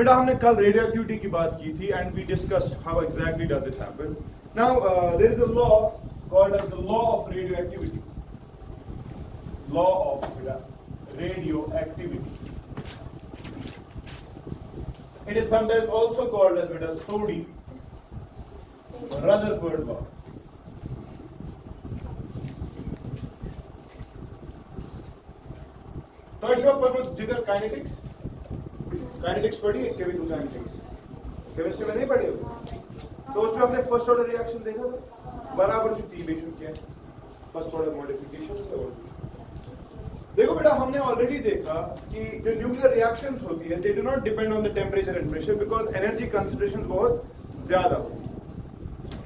बेटा हमने कल रेडियो एक्टिविटी की बात की थी and we discussed how exactly does it happen. Now there is a law called as the law of radioactivity. Law of radioactivity. It is sometimes also called as beta Soddy-Rutherford law. तो इस वक्त जिगर kinetics पढ़ी है, chemical kinetics chemistry में नहीं पढ़ी हो. तो उसमें हमने फर्स्ट ऑर्डर रिएक्शन देखा था, बराबर से तीन बेशुमार किया, बस थोड़े मॉडिफिकेशन से. और देखो बेटा हमने ऑलरेडी देखा कि जो न्यूक्लियर रिएक्शंस होती है they do not depend on the temperature and pressure because energy concentration बहुत ज्यादा होती है.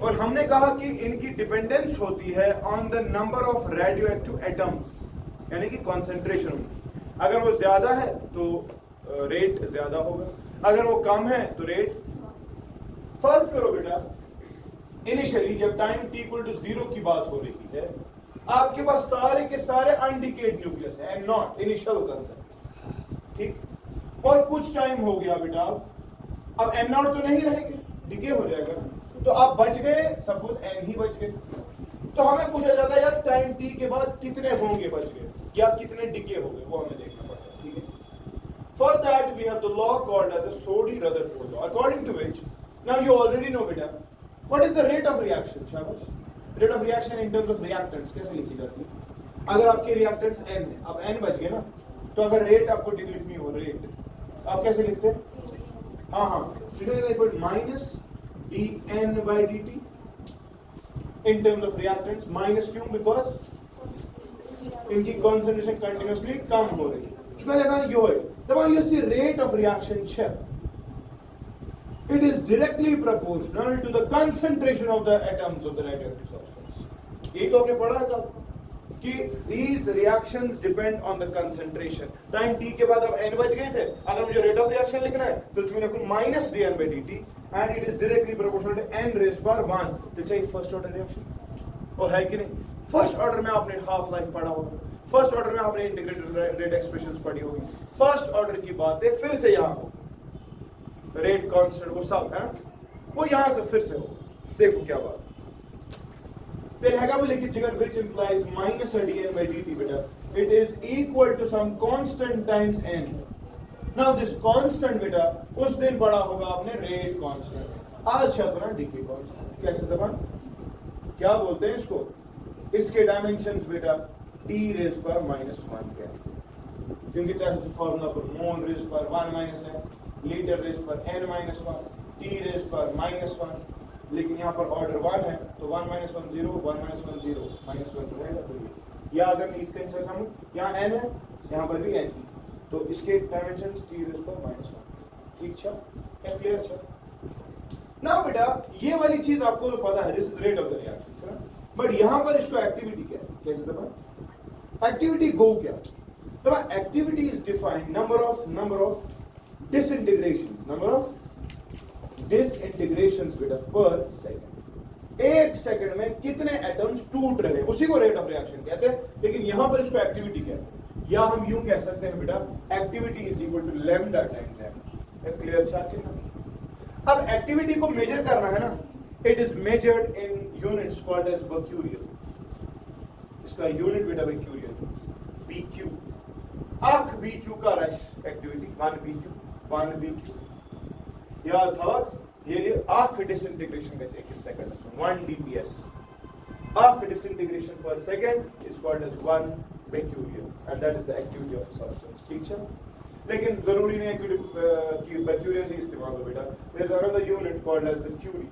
और हमने कहा कि इनकी डिपेंडेंस होती है on the number of radio active atoms, यानी कि कॉन्सेंट्रेशन. अगर वो ज्यादा है तो रेट ज्यादा होगा, अगर वो कम है तो रेट. फर्ज करो बेटा इनिशियली जब टाइम t इक्वल टू 0 की बात हो रही है, आपके पास सारे के सारे अनडिकेड न्यूक्लियस है एंड नॉट इनिशियल कंसेप्ट. ठीक. और कुछ टाइम हो गया बेटा, अब n नॉट तो नहीं रहेंगे, डिके हो जाएगा ना, तो आप बच गए, सपोज n ही बच गए. तो हमें पूछा जाता है यार टाइम t के बाद कितने होंगे बच गए या कितने डिके हो गए, वो हमें देखना पड़ता है. ठीक है. For that we have the law called as a Soddy-Rutherford law, according to which now you already know beta what is the rate of reaction. शाबाश. Rate of reaction in terms of reactants कैसे लिखी जाती है? अगर आपके reactants n है, अब n बच गए ना, तो अगर रेट आपको लिखनी हो, रेट आप कैसे लिखते हैं? हाँ minus dN/dt in terms of reactants. Minus क्यों? बिकॉज इनकी कॉन्सेंट्रेशन कंटिन्यूअसली कम हो रही है. चुका लगा यो है तब ये सी रेट ऑफ रिएक्शन छ, it is directly proportional to the concentration of the atoms of the radioactive substance. ये तो आपने पढ़ा था कि these reactions depend on the concentration. Time t के बाद अब n बच गए थे, अगर मुझे रेट ऑफ रिएक्शन लिखना है तो इसमें लिखूं minus dN/dt and it is directly proportional to n⁻⁴ तो चाहिए फर्स्ट ऑर्डर रिएक्शन. और है कि नहीं? फर्स्ट ऑर्डर में आपने हाफ लाइफ पढ़ा होगा, फर्स्ट ऑर्डर में आपने इंटीग्रेटेड रेट एक्सप्रेशंस पढ़ी होगी. फर्स्ट ऑर्डर की बातें फिर से यहाँ हो, रेट कांस्टेंट वो सब है वो यहां से फिर से हो. देखो क्या बात. then हैगा भी लिखी जिगर which implies minus dN/dt बेटा it is equal to some constant times n. now this constant बेटा उस दिन पढ़ा होगा आपने रेट कांस्टेंट, आज शब्द ना डीके कांस्टेंट. कैसे दबा क्या बोलते हैं इसको? इसके डायमेंशंस बेटा t⁻⁻1 क्या है, क्योंकि फॉर्मूला पर मोल रेज़ पर 1 माइनस है, लीटर रेज़ पर n-1, t रेज़ पर -1, लेकिन यहाँ पर ऑर्डर 1 है तो 1 - 1 0, 1 - 1 0, -1 तो रहेगा. या अगर मैं इसका आंसर समझूं, यहाँ n है, यहाँ पर भी n, तो इसके डायमेंशंस t रेज़ पर -1. ठीक है, क्लियर है? ना बेटा ये वाली चीज आपको तो पता है, this is rate of the reaction, but यहाँ पर इसको एक्टिविटी क्या है? कैसे दबा एक्टिविटी गो क्या? दबा activity is defined number of disintegrations बेटा पर सेकंड. एक सेकंड में कितने एटम्स टूट रहे हैं, उसी को रेट ऑफ रिएक्शन कहते हैं. लेकिन यहां पर इसको एक्टिविटी कहते हैं, या हम यूं कह सकते हैं बेटा activity is equal to lambda times m. Clear छात्र? अब एक्टिविटी को मेजर करना है ना, it is measured in units called as becquerel. इसका यूनिट बेटा बर्क्यूरियल BQ. आख BQ का रश एक्टिविटी 1 BQ. याद था ये आख डिसइंटीग्रेशन कैसे 1 सेकंड में 1 dps. आख disintegration per second is called as 1 becquerel and that is the activity of substance. ठीक है, लेकिन जरूरी नहीं है कि becquerel ही इस्तेमाल हो बेटा. There is another unit called as the curie.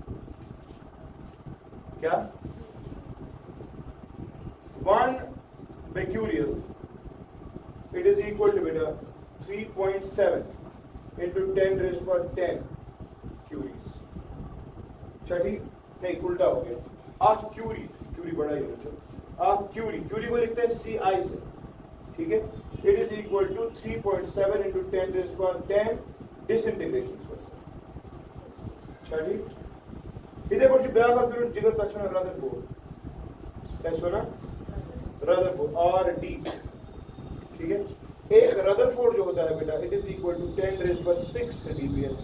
क्या 1 becquerel it is equal to beta 3.7 into 10⁻10 curies. छठी नहीं उल्टा हो गया. आख क्यूरी बड़ा ही होता है. आख क्यूरी को लिखते हैं CI से. ठीक है, it is equal to 3.7 into 10⁻10 disintegration percent. छठी इधर कुछ ब्याह का करूँ जिगर तचना रदरफोर्ड. कैसे ना रदरफोर्ड RD. ठीक है, एक रदरफोर्ड जो होता है बेटा, it is equal to 10⁶ dps।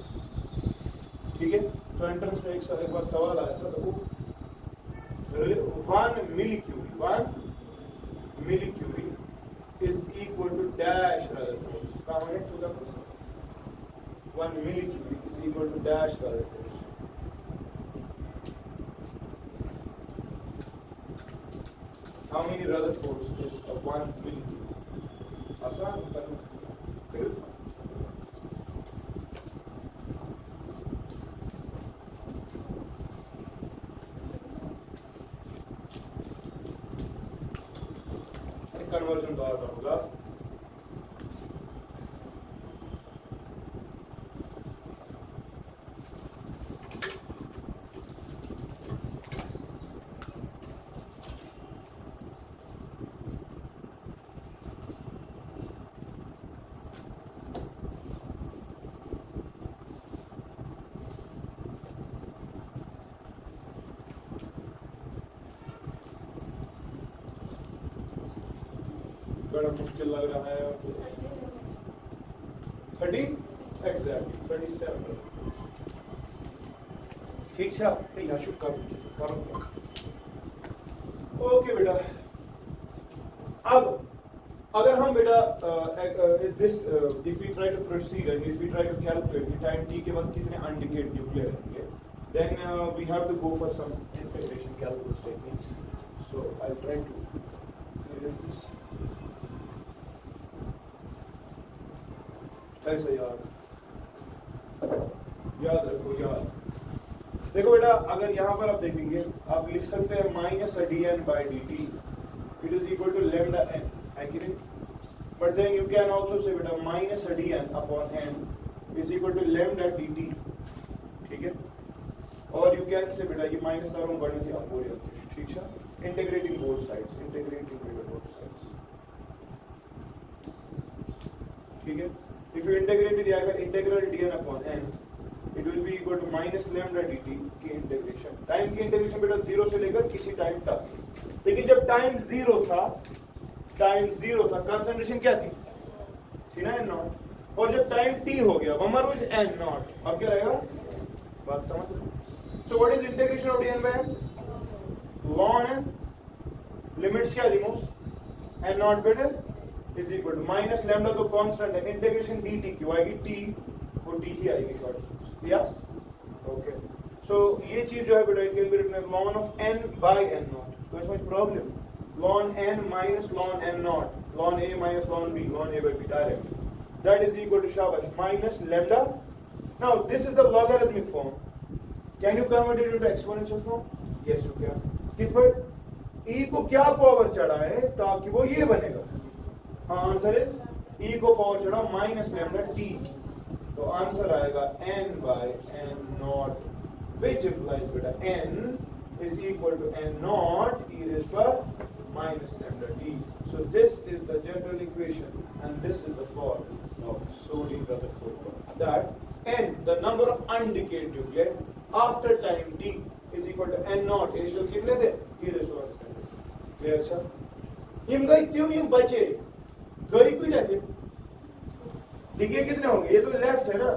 ठीक है, तो एंट्रेंस में एक बार सवाल आया था, देखो 1 millicurie is equal to dash Rutherford. कहाँ है पूरा 1 millicurie is equal to dash Rutherford. How many Rutherfords is a 1 millicurie? आसान पर फिर कन्वर्जन तो आता होगा। बड़ा मुश्किल लग रहा है। 30 एग्जैक्टली 37। ठीक है, यहाँ शुरू करो। ओके बेटा, अब अगर हम बेटा this if we try to proceed and if we try to calculate time t के बाद कितने अनडिकेट न्यूक्लियर रहेंगे, then we have to go for some integration calculus techniques. So I will try to erase this। ऐसे याद रखो, याद देखो बेटा, अगर यहाँ पर आप देखेंगे, आप लिख सकते हैं -dn/dt it is equal to lambda n, है कि नहीं? But then you can also say बेटा -dn/n is equal to lambda dt। ठीक है, और यू कैन से बेटा ये माइनस तारों बढ़ने थी आप बोल रहे। ठीक है, integrating both sides, integrating both sides. ठीक है, if you integrate it आएगा integral dn/n, it will be equal to -λ dt की इंटीग्रेशन। टाइम की इंटीग्रेशन बेटा 0 से लेकर किसी टाइम तक, लेकिन जब टाइम 0 था कंसंट्रेशन क्या थी ना n0, और जब टाइम t हो गया वमर वाज n0, अब क्या रहेगा, बात समझ रहे? So what is integration of dn/n? ln n, limits क्या दी मोस, n0 बेटा is equal to minus lambda तो कांस्टेंट है, इंटीग्रेशन dt क्यों आएगी, t और t ही आएगी शॉर्ट या ओके। सो ये चीज जो है बेटा it can be written as ln of n by n0। so it's much problem, ln n minus ln n0, ln a minus ln b, ln a by b direct, that is equal to shabash minus lambda। now this is the logarithmic form, can you convert it into exponential form? yes you can। किस पर e को क्या power चढ़ा है ताकि वो ये बनेगा, आंसर इज e को पावर चढ़ा -λ t, तो आंसर आएगा n by n0, which implies बेटा n is equal to n0 e raised to -λ t। so this is the general equation and this is the form of Soddy-Rutherford, that n, the number of undecayed nuclei after time t is equal to n0 initial कितने थे, e raised to -λ। Clear? अच्छा, इम गई क्यों इम बचे गई कोई रहते डिके कितने होंगे, ये तो लेफ्ट है ना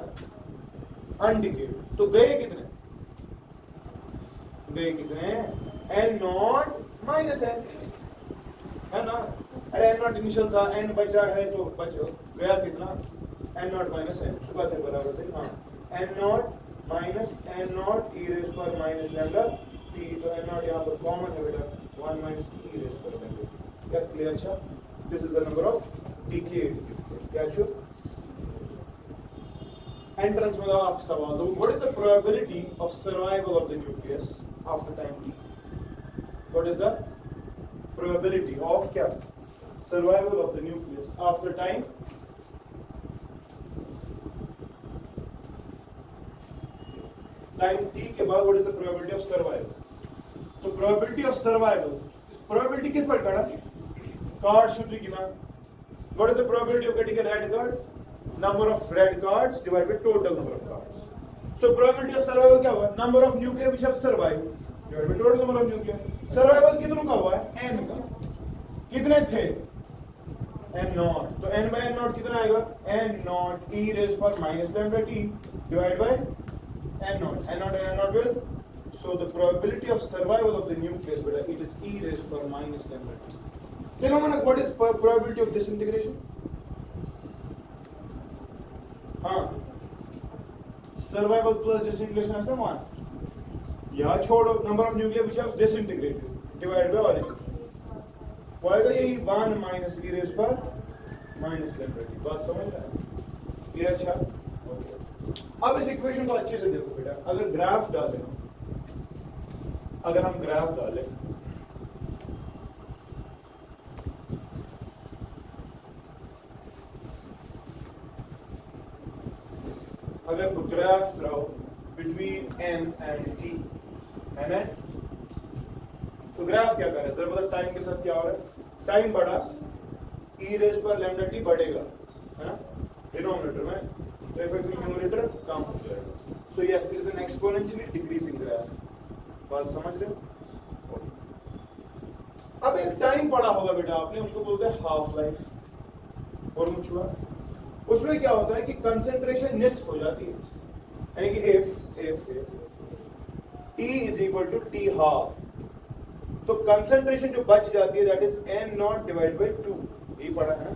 अनडिकेड, तो गए कितने n0 माइनस n है ना। अरे n0 इनिशियल था, n बचा है तो गया कितना, n0 माइनस n, उसके बाद बराबर थे हाँ n0 minus n0 e raise पर -λ t, तो n0 यहाँ पर कॉमन है बेटा 1 माइनस e रेज़ पर लैम्डा। क्या क्लियर? अच्छा, this is the number of decayed, क्या शो एंट्रेंस में आप सवाल दो, what is the probability of survival of the nucleus after time t? What is the probability of क्या, survival of the nucleus after time t के बाद what is the probability of survival? तो probability of survival, probability किस पर करा, card सूत्र की मान। What is the probability of getting a red card? Number of red cards divided by total number of cards. So probability of survival क्या हुआ? Number of nuclei which have survived divided by total number of nuclei. Survival कितनों का हुआ है? n का। कितने थे? N naught, तो एन बाय एन नॉट कितना आएगा, n naught e raise power minus lambda t divide by n naught and n naught will, so the probability of survival of the nucleus beta, it is e raised to minus lambda t. Then what is probability of disintegration? Survival plus disintegration as the one. यहाँ छोड़ो, number of nuclei which have disintegrated divided by origin. वो आएगा यही 1 minus e raised पर minus lambda t. बात समझ रहे हैं? Clear अच्छा? Okay. अब इस इक्वेशन को अच्छे से देखो बेटा, अगर ग्राफ डालें, अगर हम ग्राफ डालें, अगर ग्राफ ड्राओ बिटवीन n एंड t है ना, तो ग्राफ क्या कर रहा है, जरा बताओ टाइम के साथ क्या हो रहा है, टाइम बढ़ा e raise power lambda t बढ़ेगा, है ना, डिनोमिनेटर में, तो इफेक्टिव न्यूमरेटर कम हो जाएगा. So yes, it is an exponentially decreasing graph. बात समझ रहे हो? अब एक टाइम पढ़ा होगा बेटा आपने, उसको बोलते हैं हाफ लाइफ और मुचुआ. उसमें क्या होता है कि कंसंट्रेशन निस्फ हो जाती है, यानी कि if T is equal to T half, तो कंसंट्रेशन जो बच जाती है that is n naught divide by 2. ये पढ़ा है ना.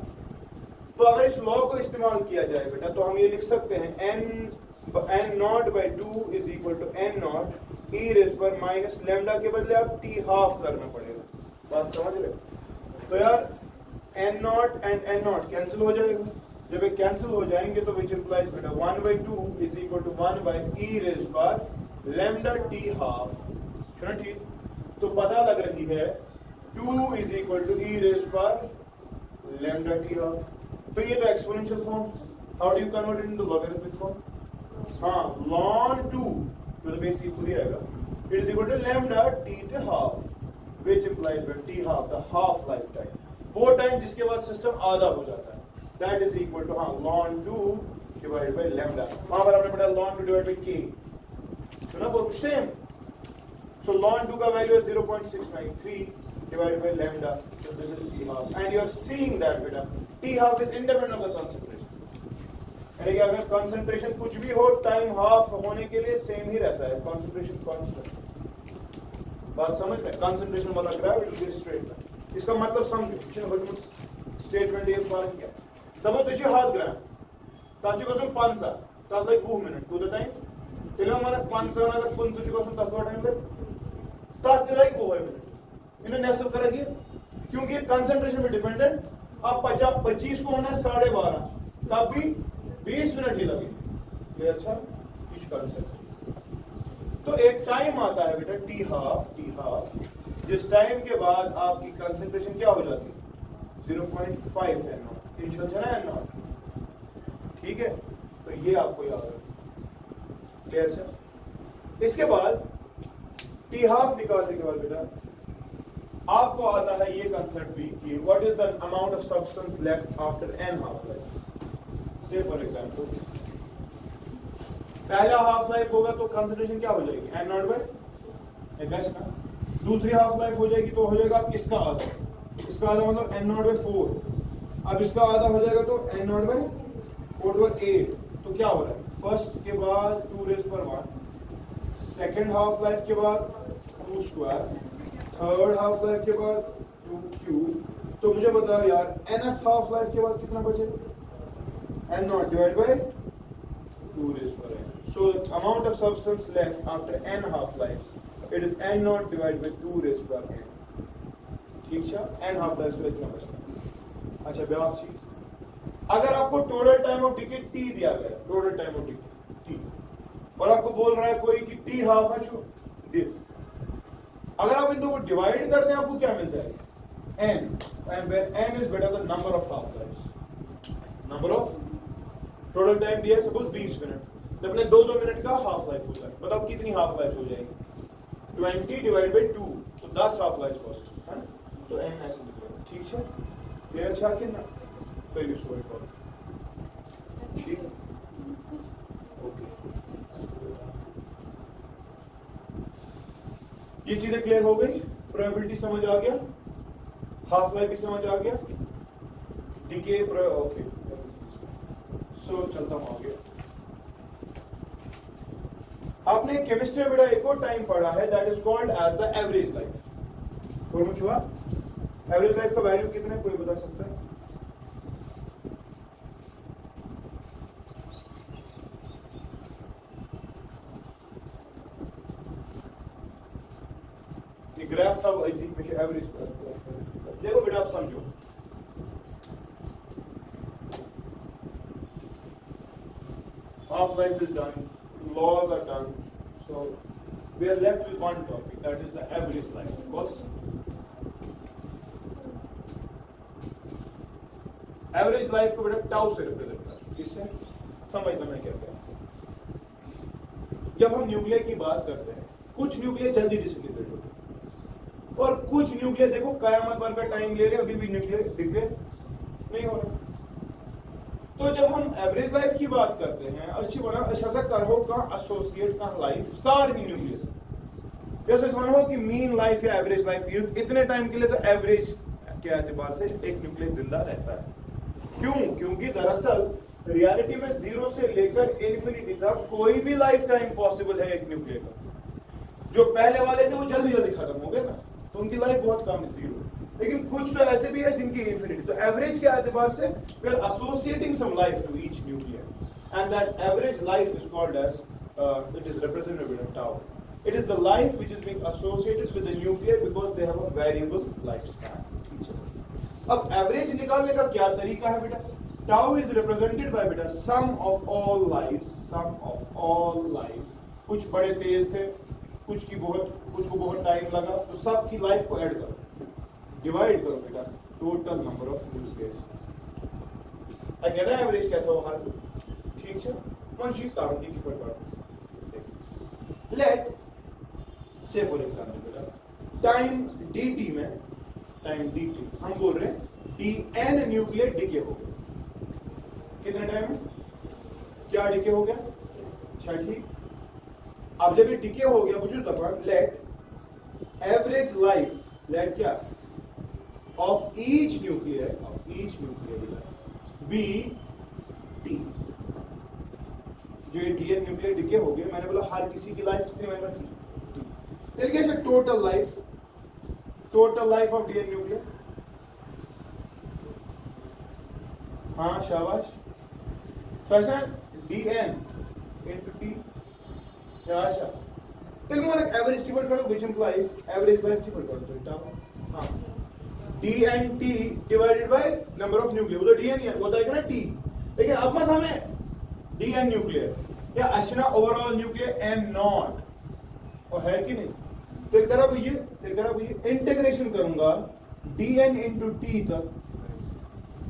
तो अगर इस लॉ को इस्तेमाल किया जाए बेटा, तो हम ये लिख सकते हैं n naught by 2 is equal to n naught e raise power minus lambda के बदले आप t हाफ करना पड़ेगा. बात समझ रहे? तो यार n not and n not cancel हो जाएगा. जब ये कैंसिल हो जाएंगे तो विच इंप्लाइज बेटा 1 by 2 is equal to 1 by e raise power lambda t half. सुना ठीक? तो पता लग रही है 2 is equal to e raise power lambda t half. तो ये तो exponential form. How do you convert it into logarithmic form? हाँ, ln 2 तो बेसिक खुद ही आएगा. It is equal to lambda t to half, which implies that t half, the half lifetime, वो time जिसके बाद सिस्टम आधा हो जाता है, that is equal to ln 2 divided by lambda. वहाँ पर आपने पढ़ा ln 2 divided by k, सुना? वो सेम. So ln 2 का वैल्यू है 0.693 divided by lambda. So this is t half, and you are seeing that बेटा t half is independent of the concentration. यानी कि अगर कंसंट्रेशन कुछ भी हो, टाइम हाफ होने के लिए सेम ही रहता है, कंसंट्रेशन कांस्टेंट. बात समझ में? कंसंट्रेशन वाला graph it will be straight. इसका मतलब समझो, स्टेटमेंट ये फर्क क्या. समझ तुझे हाथ ग्राफ ताची कोसम 5 तास like 2 minute to the time तेला मला 5 अगर 25 कोसम तास टाइम लाइक ताच लाइक 2 मिनिट इन्हें नेसल करेगी, क्योंकि कंसंट्रेशन पे डिपेंडेंट. अब 25 को होना है 12:30, तब भी 20 मिनट ही लगेंगे. ये अच्छा इस कंसेप्ट. तो एक टाइम आता है बेटा टी हाफ, जिस टाइम के बाद आपकी कंसंट्रेशन क्या हो जाती है 0.5 n नॉट. इनिशियल है ना n नॉट. ठीक है, तो ये आपको याद रखना. Clear sir? इसके बाद टी हाफ निकालने के बाद बेटा आपको आता है ये कंसेप्ट भी कि what is the amount of substance left after n half life. Say for example, पहला हाफ लाइफ होगा तो कंसंट्रेशन क्या हो जाएगी n नॉट बाय गैस ना. दूसरी हाफ लाइफ हो जाएगी तो हो जाएगा इसका आधा. इसका आधा मतलब n नॉट बाय 4. अब इसका आधा हो जाएगा तो n नॉट बाय 4 to 8. तो क्या हो रहा है, फर्स्ट के बाद 2 रेज पर 1, सेकेंड हाफ लाइफ के बाद 2 स्क्वायर, थर्ड हाफ लाइफ के बाद 2 क्यूब. तो मुझे बताओ यार nth हाफ लाइफ के बाद कितना बचेगा, n naught divided by 2 raised per n. So the amount of substance left after n half lives, it is n naught divided by 2 raised per n. ठीक है, n half lives में इतना बचता है. अच्छा, ब्याह चीज, अगर आपको total time of decay t दिया गया, total time of decay t, और आपको बोल रहा है कोई कि t हाफ है शो दिस, अगर आप इनको डिवाइड कर दें आपको क्या मिल जाएगा n, and where n is better the number of half lives. Number of total time दिया है सपोज 20 मिनट, जब अपने 2-2 मिनट का हाफ लाइफ होता है, बताओ कितनी हाफ लाइफ हो जाएगी 20 डिवाइड बाय 2, तो 10 हाफ लाइफ पॉसिबल है ना. तो n ऐसे निकलेगा. ठीक है, क्लियर था कि ना? तो ये सॉल्व करो. ठीक, ओके, ये चीजें क्लियर हो गई. प्रोबेबिलिटी समझ आ गया, हाफ लाइफ भी समझ आ गया, डीके ओके सो चलता हूं आगे। आपने केमिस्ट्री में बेटा एक और टाइम पढ़ा है that is called as the average life. और मुझे हुआ एवरेज लाइफ का वैल्यू कितना है, कोई बता सकता है? ये ग्राफ था आई थिंक मुझे एवरेज। देखो बेटा आप समझो, half life is done, laws are done, so we are left with one topic, that is the average life. Of course, average life को बेटा टाउ से रिप्रेजेंट करते हैं। किससे? समझना मैं क्या कह रहा हूं। जब हम न्यूक्लियर की बात करते हैं, कुछ न्यूक्लियर जल्दी डिसइंटीग्रेट होते हैं और कुछ न्यूक्लियर देखो कयामत भर का टाइम ले रहे हैं, अभी भी न्यूक्लियर डिक्लेयर नहीं हो रहा। तो जब हम एवरेज लाइफ की बात करते हैं, अच्छी बना अशा करो का एसोसिएट का लाइफ सारी न्यूक्लियस जैसे मानो कि मीन लाइफ या एवरेज लाइफ इतने टाइम के लिए, तो एवरेज के एतबार से एक न्यूक्लियस जिंदा रहता है। क्यों? क्योंकि दरअसल रियलिटी में 0 से लेकर इन्फिनिटी तक कोई भी लाइफ टाइम पॉसिबल है एक न्यूक्लियर का। जो पहले वाले थे वो जल्दी जल्दी खत्म हो गए ना, तो उनकी लाइफ बहुत कम है, 0। लेकिन कुछ तो ऐसे भी है जिनकी इन्फिनिटी। तो एवरेज के एतबार से we are associating some life to each nuclear and that average life is called as it is represented with tau. It is the life which is being associated with the nuclear because they have a variable life span. अब average निकालने का क्या तरीका है बेटा? Tau is represented by बेटा sum of all lives, sum of all lives. कुछ बड़े तेज थे, कुछ को बहुत टाइम लगा, तो सब की लाइफ को ऐड करो, डिवाइड करो बेटा टोटल नंबर ऑफ न्यूक्लियस। अगर एवरेज क्या था वो हर ठीक है मंशी कारण की पड़ लेट से फॉर एग्जांपल बेटा टाइम dt में, टाइम dt हम बोल रहे हैं dn न्यूक्लियर डिके हो गया। कितने टाइम में क्या डिके हो गया? अच्छा ठीक। अब जब ये डिके हो गया बुझो अपन लेट एवरेज लाइफ, लेट क्या of each nuclear be t। जो ये dn न्यूक्लियर डिके हो गए, मैंने बोला हर किसी की लाइफ कितनी मैंने रखी? तरीके से total life of dn nuclear. हाँ शाबाश, समझना dn into t क्या आशा फिर मैं एक एवरेज की बात करो which implies एवरेज लाइफ की बात करो तो हाँ dn t divided by number of nuclear. वो तो dn ही है, वो तो आएगा ना t। लेकिन अब मत हमें dn न्यूक्लियर या अशना ओवरऑल न्यूक्लियर n नॉट और है कि नहीं। तो एक तरफ ये इंटीग्रेशन करूंगा dn into t तक,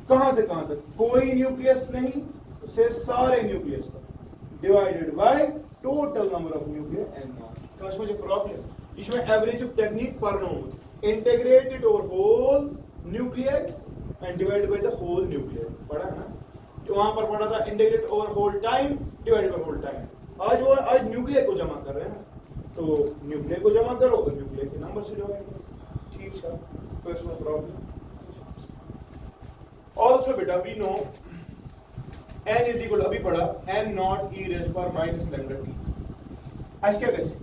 कहां से कहां तक? कोई न्यूक्लियस नहीं से सारे न्यूक्लियस तक divided by total number of nuclear n not. तो इसमें जो प्रॉब्लम इसमें एवरेज ऑफ टेक्निक पढ़ना होगा, integrated over whole nuclei and divided by the whole nuclei। पढ़ा है ना? जो वहां पर पढ़ा था integrated over whole time divided by whole time। आज न्यूक्लियर को जमा कर रहे हैं ना, तो न्यूक्लियर को जमा करो और न्यूक्लियर के नंबर से डिवाइड करो। ठीक है, तो इसमें प्रॉब्लम। ऑल्सो बेटा we know n is equal, अभी पढ़ा n naught e raise power minus lambda t। आज क्या कैसे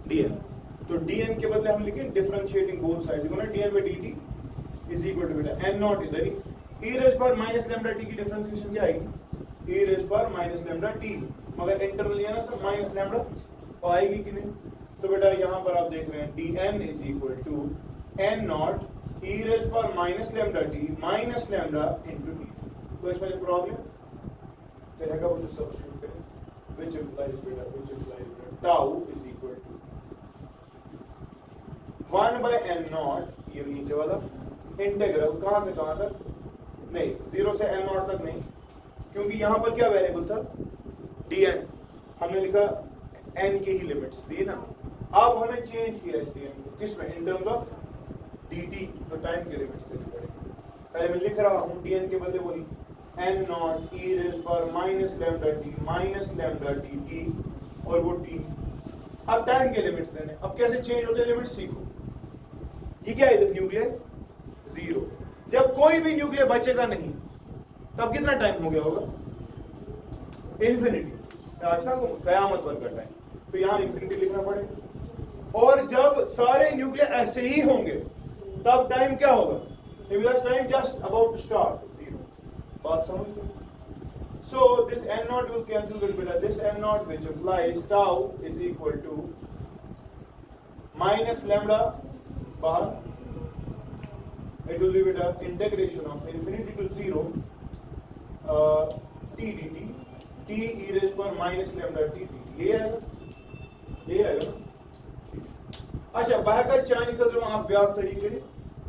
dn, तो dn के बदले हम लिखें डिफरेंशिएटिंग बोथ साइड्स को ना, dn by dt is equal to बेटा n नॉट इधर ही e raise power minus lambda t की डिफरेंशिएशन क्या आएगी? e raise power minus lambda t, मगर इंटरवल लिया ना सर माइनस लैम्डा, तो आएगी कि नहीं? तो बेटा यहां पर आप देख रहे हैं dn is equal to n naught e raise power minus lambda t minus lambda into t। तो इसमें जो प्रॉब्लम तो है वो जो सब्स्टिट्यूट करें व्हिच इंप्लाइज बेटा tau is equal to 1 by n naught, ये नीचे वाला इंटीग्रल कहां से कहां तक? नहीं 0 से n नॉट तक नहीं, क्योंकि यहां पर क्या वेरिएबल था? dn। हमने लिखा n की ही लिमिट्स दी ना। अब हमें चेंज किया इस dn को किसमें? इन टर्म्स ऑफ dt, तो टाइम के लिमिट्स देनी पड़ेगी। पहले मैं लिख रहा हूं dn के बदले वही n naught e raise power minus lambda dt और वो t। अब टाइम के लिमिट्स देने, अब कैसे चेंज होते हैं लिमिट्स सीखो। ये क्या है इधर? न्यूक्लियर 0, जब कोई भी न्यूक्लियर बचेगा नहीं तब कितना टाइम हो गया होगा? इन्फिनिटी, ऐसा कयामत भर का टाइम। तो यहां इन्फिनिटी लिखना पड़ेगा। और जब सारे न्यूक्लियर ऐसे ही होंगे तब टाइम क्या होगा? Time just about to start, बात समझ लो। So this n naught will cancel with beta. This n naught which implies tau is equal to minus lambda bar. It will be beta integration of infinity to 0 t dt t e raised per minus lambda t dt. ये आएगा ना। अच्छा, बाहर का चाइनी का जो आप व्यास तरीके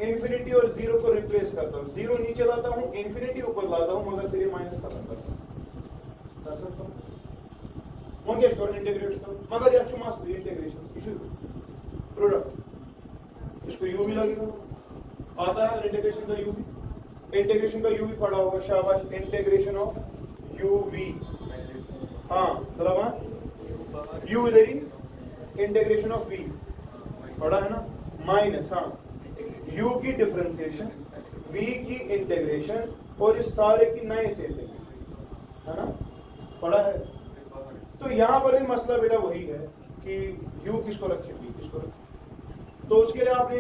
इन्फिनिटी और जीरो को रिप्लेस करता हूँ, जीरो नीचे लाता हूँ, इन्फिनिटी ऊपर लाता हूँ, मगर फिर ये माइनस खत्म करता हूँ। मगर यार चुमा इंटीग्रेशन इशू प्रोडक्ट इसको यू भी लगेगा, आता है इंटीग्रेशन का यू भी, इंटीग्रेशन का यू भी पढ़ा होगा, शाबाश। इंटीग्रेशन ऑफ यू वी, हाँ जरा वहां यू इधर ही, इंटीग्रेशन ऑफ वी पढ़ा है ना, माइनस हाँ यू की डिफरेंशिएशन, वी की इंटीग्रेशन और इस सारे की नए से इंटीग्रेशन, है ना, पढ़ा है। तो यहां पर भी मसला बेटा वही है कि u किसको रखे, v किसको रखे। तो उसके लिए आपने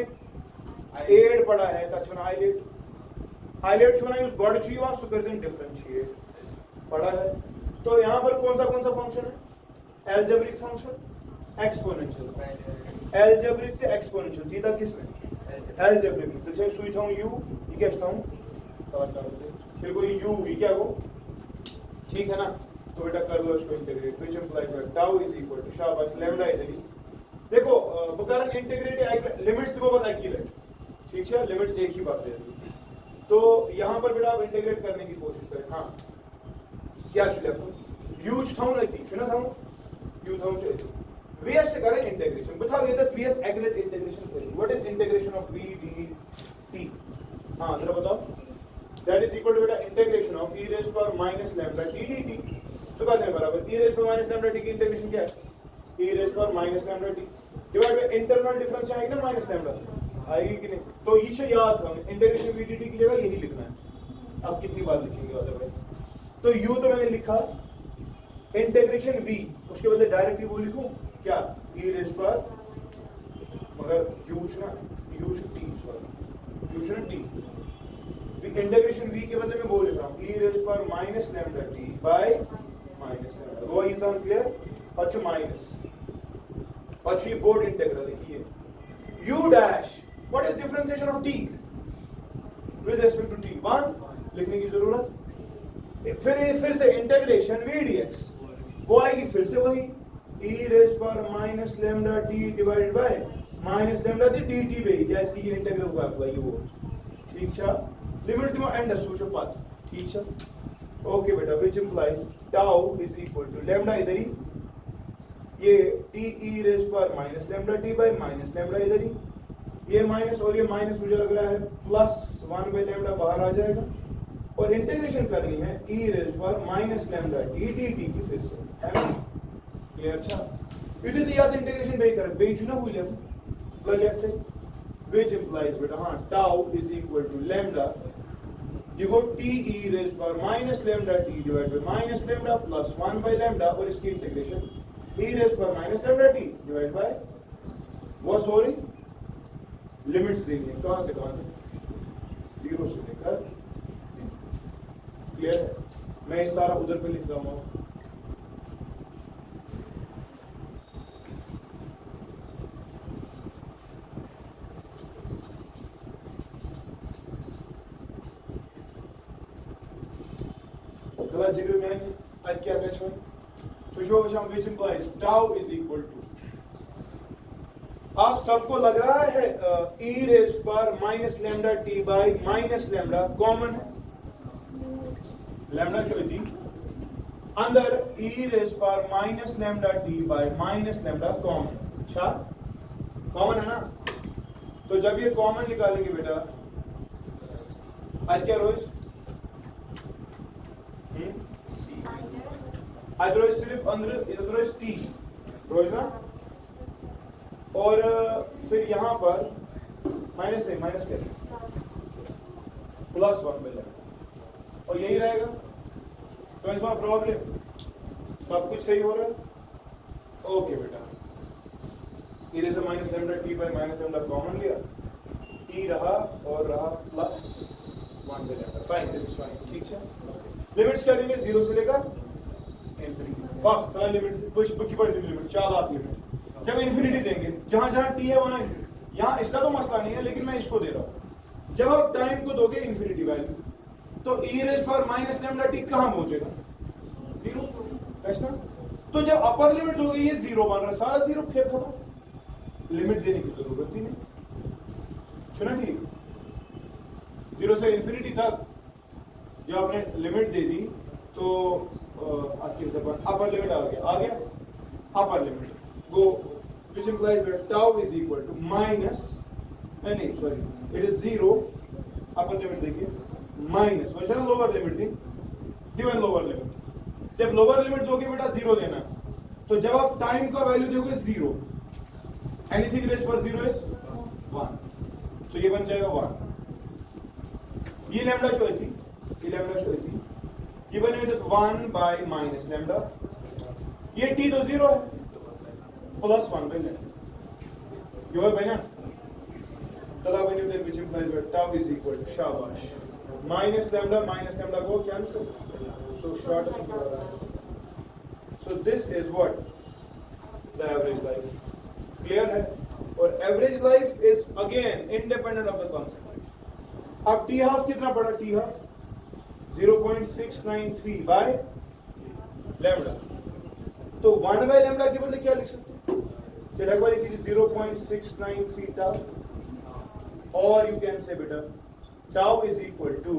एड पढ़ा है, आइलेट छुना यूज गॉड ची वाज सुकर्जन डिफरेंशिएट पढ़ा है। तो यहां पर कौन सा फंक्शन है? एलजेब्रिक फंक्शन, एक्सपोनेंशियल, एलजेब्रिक ते एक्सपोनेंशियल, जीता किसमें? एलजेब्रिक। तो चाहे सुई था u ये क्या था फिर कोई u v क्या वो, ठीक है ना। तो बेटा कर लो इसको integrate, which implies that tau is equal to शाबाश लैम्डा इधर ही देखो बकारण इंटीग्रेट लिमिट्स तो बहुत एक्यूरेट, ठीक है, लिमिट्स एक ही बात है। तो यहां पर बेटा आप इंटीग्रेट करने की कोशिश करें। हां क्या चले आपको यूज थाउ नहीं थी सुना थाउ यू थाउ चाहिए वीएस से करें इंटीग्रेशन, बताओ ये तक वीएस एक्यूरेट इंटीग्रेशन करें। What is integration of V D T? हां जरा बताओ। दैट इज इक्वल टू बेटा integration of e raised power minus lambda t dt। तो कहते हैं बराबर e raised power minus lambda t की इंटीग्रेशन क्या है? e raised power minus lambda t divide by internal difference आएगी ना माइनस लैम्डा, आएगी कि नहीं? तो ये याद रखना, इंटीग्रेशन v dt की जगह यही लिखना है। अब कितनी बार लिखेंगे अदरवाइज? तो u तो मैंने लिखा इंटीग्रेशन v, उसके बदले डायरेक्टली वो लिखूं क्या? e raised power, मगर u ना u t sorry u t integration v के बदले में वो लिख रहा हूं e raised power minus lambda t by minus lambda। वो इज क्लियर? अच्छा माइनस, अच्छा ये बोर्ड इंटीग्रल लिखिए u dash, what is differentiation of t with respect to t? 1 लिखने की जरूरत। फिर से इंटीग्रेशन v dx, वो आएगी फिर से वही e raised power minus lambda t divided by minus lambda t dt पे, जैसे कि ये इंटीग्रल को अप्लाई वो, ठीक है। लिमिट दिमा एंड सोचो पाथ, ठीक है। ओके बेटा, which implies tau is equal to lambda इधर ही, ये t e raised power minus lambda t by minus lambda इधर ही, ये माइनस और ये माइनस मुझे लग रहा है प्लस 1 by lambda बाहर आ जाएगा, और इंटीग्रेशन करनी है e raised power minus lambda t dt की फिर से, है ना क्लियर? अच्छा इधर से याद इंटीग्रेशन पे कर बेच ना भूल जाओ लेफ्ट है, which implies बेटा हाँ tau is equal to lambda, you go t e raised power minus lambda t divided by minus lambda plus 1 by lambda, और इसकी integration e raised power minus lambda t divided by वो sorry limits देनी है, कहां से 0 से लेकर, clear है? मैं ये सारा उधर पे लिख रहा हूँ। जिक्र में आज क्या बेस में तो जो हम which implies tau is equal to, आप सबको लग रहा है e raised power minus lambda t by minus lambda common है, लैम्डा छोड़ दी अंदर e raised power minus lambda t by minus lambda common, अच्छा कॉमन है ना। तो जब ये कॉमन निकालेंगे बेटा आज क्या रोज अदरवाइज सिर्फ अंदर अदरवाइज टी रोज ना, और फिर यहां पर माइनस नहीं, माइनस कैसे प्लस 1 बाई लैम्डा, और यही रहेगा। तो इसमें प्रॉब्लम, सब कुछ सही हो रहा है। ओके बेटा, e raised to minus lambda t by minus lambda common लिया, t रहा और रहा plus 1 by lambda. Fine, this is fine, ठीक है। लिमिट्स क्या लेंगे, 0 से लेकर इंफिनिटी। वाह, चला लिमिट बुक की पड़ती लिमिट, 4 लिमिट। जब इंफिनिटी देंगे, जहां जहां t है वहां इंफिनिटी। यहां इसका तो मसला नहीं है, लेकिन मैं इसको दे रहा हूं। जब आप टाइम को दोगे इंफिनिटी वैल्यू, तो e raised पर माइनस लैम्डा t कहां पहुंचेगा, 0, ऐसा। तो जब अपर लिमिट दोगे ये 0 बन रहा है, सारा 0 खेल खत्म, लिमिट देने की जरूरत ही नहीं। सुना ठीक, 0 से इंफिनिटी तक जब आपने लिमिट दे दी, तो आपके पास अपर लिमिट आ गया upper limit go, which implies that tau is equal to minus, नहीं sorry, it is 0, upper limit देखिए, माइनस वैसे ना लोअर लिमिट थी, गिवन लोअर लिमिट। जब लोअर लिमिट दोगे बेटा 0 देना, तो जब आप टाइम का वैल्यू दोगे 0, एनीथिंग रेज पर 0 इज 1, सो ये बन जाएगा 1। ये लैम्डा शो थी, ये बने हुए 1 बाई माइनस लैम्डा, ये t तो 0 है, प्लस 1 बाई लैम्डा, ये भाई ना तला बने हुए which implies that tau is equal to, शाबाश, माइनस लैम्डा को cancel, so short of. So this is what the average life, clear है। और average life is again independent of the concentration. अब टी हाफ कितना पड़ा, T half 0.693 by lambda, तो 1 by lambda के बदले क्या लिख सकते हैं, चलो एक बार लिखिए 0.693 टाउ, और यू कैन से बेटा tau is equal to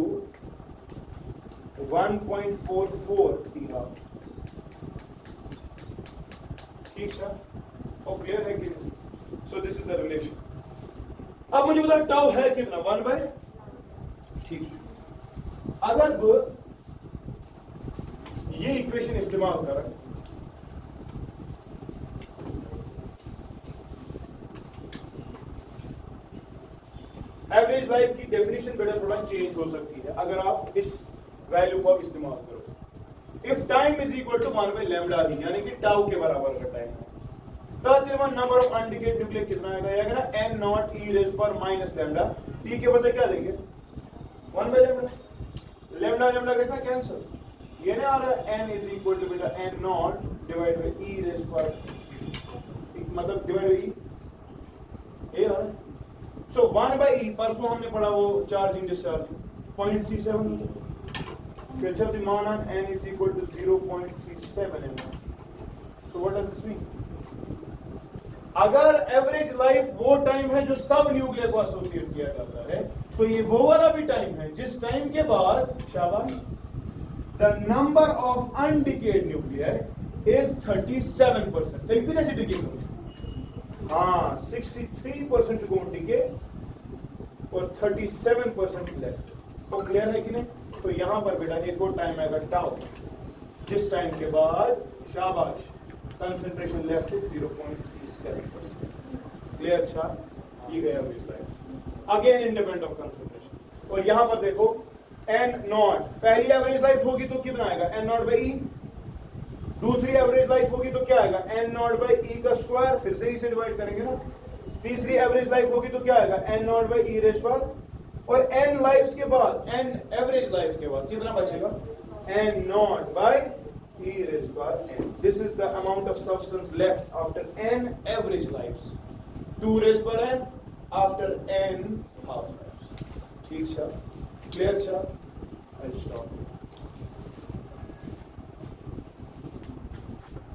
1.44 T half, ठीक है। और क्लियर है कि, so this is the relation. अब मुझे बता टाउ है कितना, 1 बाय, ठीक है। अगर ये इक्वेशन इस्तेमाल करें, एवरेज लाइफ की डेफिनेशन बेटा थोड़ा चेंज हो सकती है अगर आप इस वैल्यू को इस्तेमाल करो। If time is equal to 1 by lambda ही, यानी कि टाउ के बराबर का टाइम है, तब नंबर ऑफ अनडिकेट न्यूक्लियर कितना आएगा, आएगा n naught e raise power minus lambda, t के बदले क्या देंगे 1 बाय लैम्डा, लैम्डा कितना कैंसिल, ये ना आ रहा है n इज इक्वल टू बेटा n naught divide by e raise power, मतलब डिवाइड बाय e, ए आ रहा है। सो 1 बाय e, परसों हमने पढ़ा वो चार्जिंग डिस्चार्जिंग 0.37, फिर जब द मान ऑन n is equal to 0.37 mm, so what does this mean, अगर एवरेज लाइफ वो टाइम है जो सब न्यूक्लियर को एसोसिएट किया जाता है, तो ये वो वाला भी टाइम है जिस टाइम के बाद, शाबाश, the number of undecayed nuclear is 37%। तो कितने से डिके करो, हाँ 63% चुके डिके और 37% लेफ्ट। तो क्लियर है कि नहीं। तो यहां पर बेटा एक और टाइम आएगा टाउ, जिस टाइम के बाद, शाबाश, कंसंट्रेशन लेफ्ट इज 0.37%। क्लियर था, ये गया average life, again independent of concentration. और यहां पर देखो n नॉट, पहली एवरेज लाइफ होगी तो कितना आएगा n नॉट बाई e, दूसरी एवरेज लाइफ होगी तो क्या आएगा n नॉट बाई e का स्क्वायर, फिर से ही से डिवाइड करेंगे ना, तीसरी एवरेज लाइफ होगी तो क्या आएगा n naught by e raise power, और n लाइफ्स के बाद, n एवरेज लाइफ के बाद कितना बचेगा n naught by e raised by n. This is the amount of substance left after n average lives. 2 raised by n after n half lives. ठीक है, clear है? I'll stop.